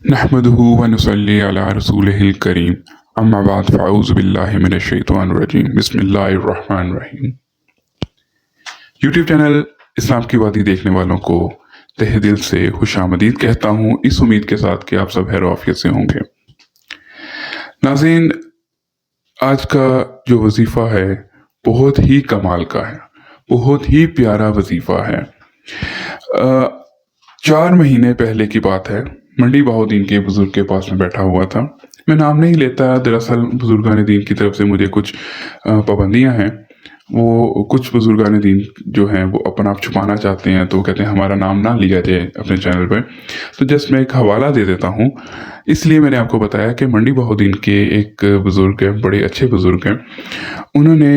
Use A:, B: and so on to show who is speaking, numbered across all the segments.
A: नहमदुहु व नुसल्ली अला रसूलिहिल करीम अम्मा बाद फ़अऊज़ु बिल्लाहि मिनश शैतानिर रजीम बिस्मिल्लाहिर रहमानिर रहीम। यूट्यूब चैनल इस्लाम की वादी देखने वालों को तहे दिल से खुशामदीद कहता हूँ, इस उम्मीद के साथ कि आप सब खैर आफियत से होंगे। नाज़रीन, आज का जो वजीफ़ा है बहुत ही कमाल का है, बहुत ही प्यारा वजीफ़ा है। 4 महीने पहले की बात है। मंडी बहाउद्दीन के बुजुर्ग के पास में बैठा हुआ था। मैं नाम नहीं लेता, दरअसल बुजुर्गान दीन की तरफ से मुझे कुछ पाबंदियां हैं। वो कुछ बुजुर्गान दीन जो हैं वो अपना आप छुपाना चाहते हैं, तो कहते हैं हमारा नाम ना लिया जाए अपने चैनल पर। तो जस्ट मैं एक हवाला दे देता हूँ, इसलिए मैंने आपको बताया कि मंडी बहाउद्दीन के एक बुजुर्ग हैं, बड़े अच्छे बुजुर्ग हैं। उन्होंने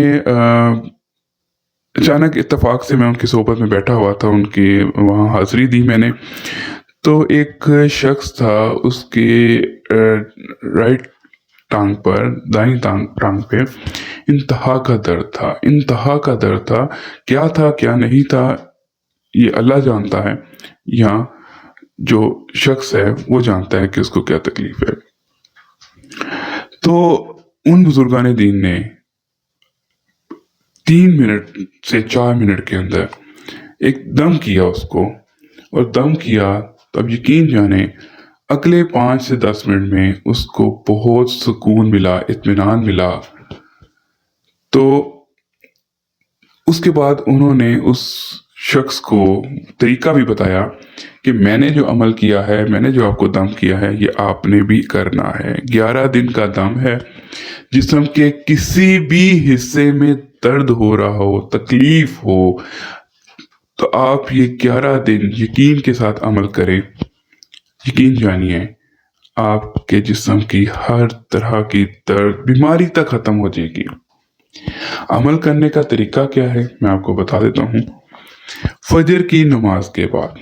A: अचानक इत्तेफाक से मैं उनकी सोबत में बैठा हुआ था, उनकी वहाँ हाज़िरी दी मैंने। तो एक शख्स था, उसके राइट टांग पर, दाईं टांग पे इंतहा का दर्द था, इंतहा का दर्द था। क्या था क्या नहीं था ये अल्लाह जानता है, या जो शख्स है वो जानता है कि उसको क्या तकलीफ है। तो उन बुजुर्गान दीन ने 3 मिनट से 4 मिनट के अंदर एक दम किया उसको, और दम किया तो अब यकीन जाने अगले 5 से 10 मिनट में उसको बहुत सुकून मिला, इत्मीनान मिला। तो उसके बाद उन्होंने उस शख्स को तरीका भी बताया कि मैंने जो अमल किया है, मैंने जो आपको दम किया है, ये आपने भी करना है। 11 दिन का दम है। जिस्म के किसी भी हिस्से में दर्द हो रहा हो, तकलीफ हो, तो आप ये 11 दिन यकीन के साथ अमल करें। यकीन जानिए आपके जिस्म की हर तरह की दर्द, बीमारी तक खत्म हो जाएगी। अमल करने का तरीका क्या है मैं आपको बता देता हूँ। फजर की नमाज के बाद,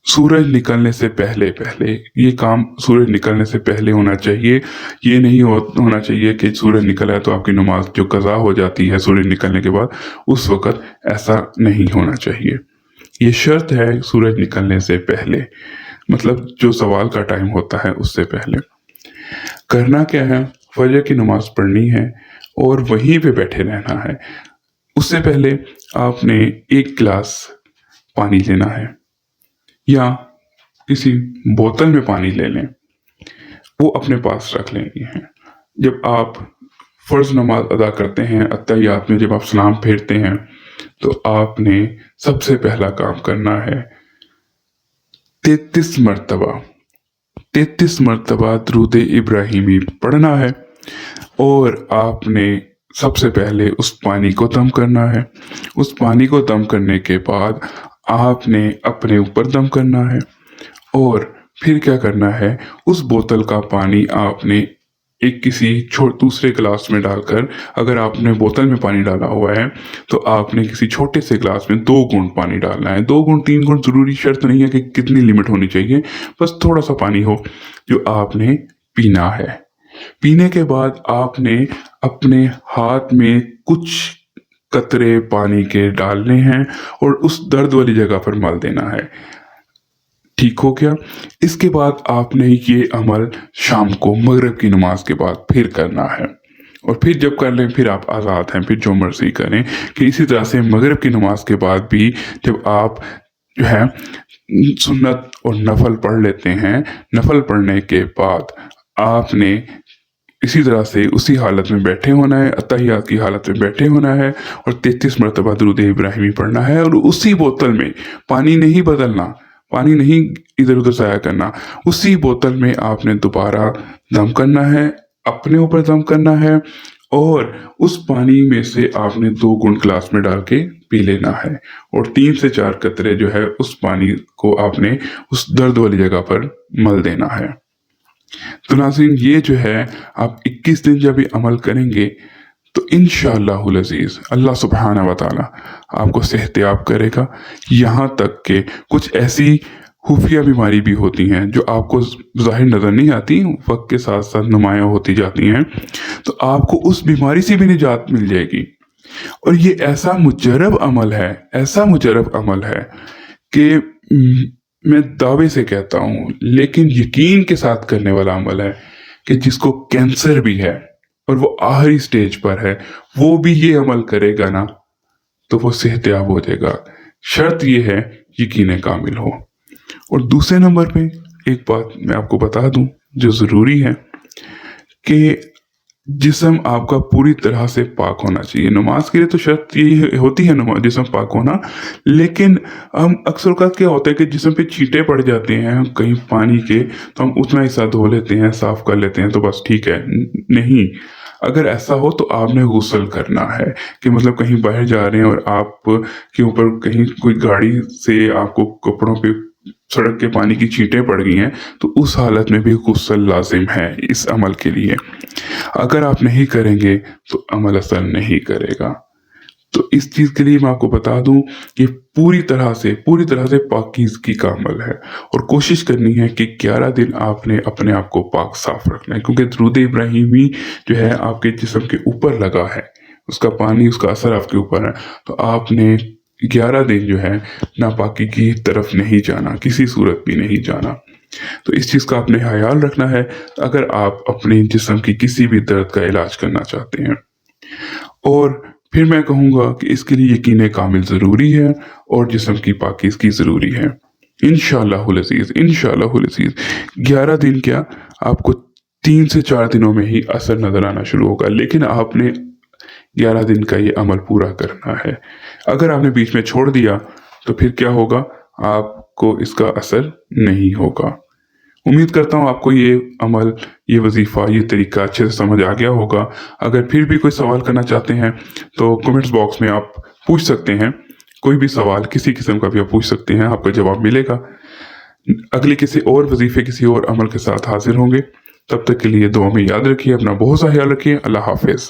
A: सूरज निकलने से पहले ये काम सूरज निकलने से पहले होना चाहिए। ये नहीं होना चाहिए कि सूरज निकला है तो आपकी नमाज जो कज़ा हो जाती है सूरज निकलने के बाद, उस वक़्त ऐसा नहीं होना चाहिए। ये शर्त है सूरज निकलने से पहले, मतलब जो सवाल का टाइम होता है उससे पहले। करना क्या है, फजर की नमाज पढ़नी है और वहीं पे बैठे रहना है। उससे पहले आपने 1 गिलास पानी लेना है, या किसी बोतल में पानी ले लें, वो अपने पास रख लेनी है। जब आप फ़र्ज नमाज अदा करते हैं, अत्तहियात में जब आप सलाम फेरते हैं, तो आपने सबसे पहला काम करना है 33 मरतबा दुरूद इब्राहिमी पढ़ना है, और आपने सबसे पहले उस पानी को दम करना है। उस पानी को दम करने के बाद आपने अपने ऊपर दम करना है, और फिर क्या करना है, उस बोतल का पानी आपने एक किसी दूसरे गिलास में डालकर, अगर आपने बोतल में पानी डाला हुआ है तो आपने किसी छोटे से गिलास में 2 घूंट पानी डालना है। 2 घूंट 3 घूंट ज़रूरी शर्त नहीं है कि कितनी लिमिट होनी चाहिए, बस थोड़ा सा पानी हो जो आपने पीना है। पीने के बाद आपने अपने हाथ में कुछ कतरे पानी के डालने हैं और उस दर्द वाली जगह पर मल देना है। ठीक हो गया। इसके बाद आपने ये अमल शाम को मगरिब की नमाज के बाद फिर करना है, और फिर जब कर लें फिर आप आज़ाद हैं, फिर जो मर्जी करें। कि इसी तरह से मगरिब की नमाज के बाद भी जब आप जो है सुन्नत और नफल पढ़ लेते हैं, नफल पढ़ने के बाद आपने इसी तरह से उसी हालत में बैठे होना है, अत्तहियात की हालत में बैठे होना है, और 33 मरतबा दुरूद इब्राहिमी पढ़ना है। और उसी बोतल में पानी नहीं बदलना, पानी नहीं इधर उधर जाया करना, उसी बोतल में आपने दोबारा दम करना है, अपने ऊपर दम करना है, और उस पानी में से आपने 2 घूंट गिलास में डाल के पी लेना है, और 3 से 4 कतरे जो है उस पानी को आपने उस दर्द वाली जगह पर मल देना है। तो नाज़रीन, ये जो है आप 21 दिन जब ये अमल करेंगे तो इंशाअल्लाहुल अज़ीज़ अल्लाह सुब्हाना व तआला आपको सेहतयाब करेगा। यहाँ तक कि कुछ ऐसी खुफिया बीमारी भी होती हैं जो आपको ज़ाहिर नज़र नहीं आती, वक्त के साथ साथ नुमायाँ होती जाती हैं, तो आपको उस बीमारी से भी निजात मिल जाएगी। और ये ऐसा मुजरब अमल है, ऐसा मुजरब अमल है कि मैं दावे से कहता हूँ लेकिन यकीन के साथ करने वाला अमल है कि जिसको कैंसर भी है और वो आखिरी स्टेज पर है, वो भी ये अमल करेगा ना तो वो सेहतयाब हो जाएगा। शर्त ये है यकीन कामिल हो। और दूसरे नंबर पे एक बात मैं आपको बता दूं जो ज़रूरी है कि जिस्म आपका पूरी तरह से पाक होना चाहिए। नमाज के लिए तो शर्त यही होती है नमाज जिस्म पाक होना, लेकिन हम अक्सर का क्या होता है कि जिस्म पे छींटे पड़ जाते हैं कहीं पानी के, तो हम उतना हिस्सा धो लेते हैं, साफ कर लेते हैं तो बस ठीक है। नहीं, अगर ऐसा हो तो आपने गुस्ल करना है कि मतलब कहीं बाहर जा रहे हैं और आप के ऊपर कहीं कोई गाड़ी से आपको कपड़ों पे सड़क के पानी की छींटें पड़ गई हैं, तो उस हालत में भी गुस्ल लाजिम है इस अमल के लिए। अगर आप नहीं करेंगे तो अमल असर नहीं करेगा। तो इस चीज़ के लिए मैं आपको बता दूं कि पूरी तरह से पाकीज़गी का अमल है और कोशिश करनी है कि 11 दिन आपने अपने आप को पाक साफ रखना है, क्योंकि दुरूद इब्राहिमी जो है आपके जिस्म के ऊपर लगा है, उसका पानी, उसका असर आपके ऊपर है। तो आपने 11 दिन जो है नापाकी की तरफ नहीं जाना, किसी सूरत भी नहीं जाना। तो इस चीज़ का आपने ख्याल रखना है अगर आप अपने जिस्म की किसी भी दर्द का इलाज करना चाहते हैं। और फिर मैं कहूँगा कि इसके लिए यकीन कामिल ज़रूरी है और जिस्म की पाकीज़गी ज़रूरी है। इंशाअल्लाहुल अज़ीज़ 11 दिन क्या, आपको 3 से 4 दिनों में ही असर नज़र आना शुरू होगा, लेकिन आपने 11 दिन का ये अमल पूरा करना है। अगर आपने बीच में छोड़ दिया तो फिर क्या होगा, आपको इसका असर नहीं होगा। उम्मीद करता हूँ आपको ये अमल, ये वजीफ़ा, ये तरीका अच्छे से समझ आ गया होगा। अगर फिर भी कोई सवाल करना चाहते हैं तो कमेंट्स बॉक्स में आप पूछ सकते हैं। कोई भी सवाल किसी किस्म का भी आप पूछ सकते हैं, आपका जवाब मिलेगा। अगले किसी और वजीफ़े, किसी और अमल के साथ हाजिर होंगे। तब तक के लिए दुआ में याद रखिए, अपना बहुत सा ख्याल रखिए। अल्लाह हाफिज़।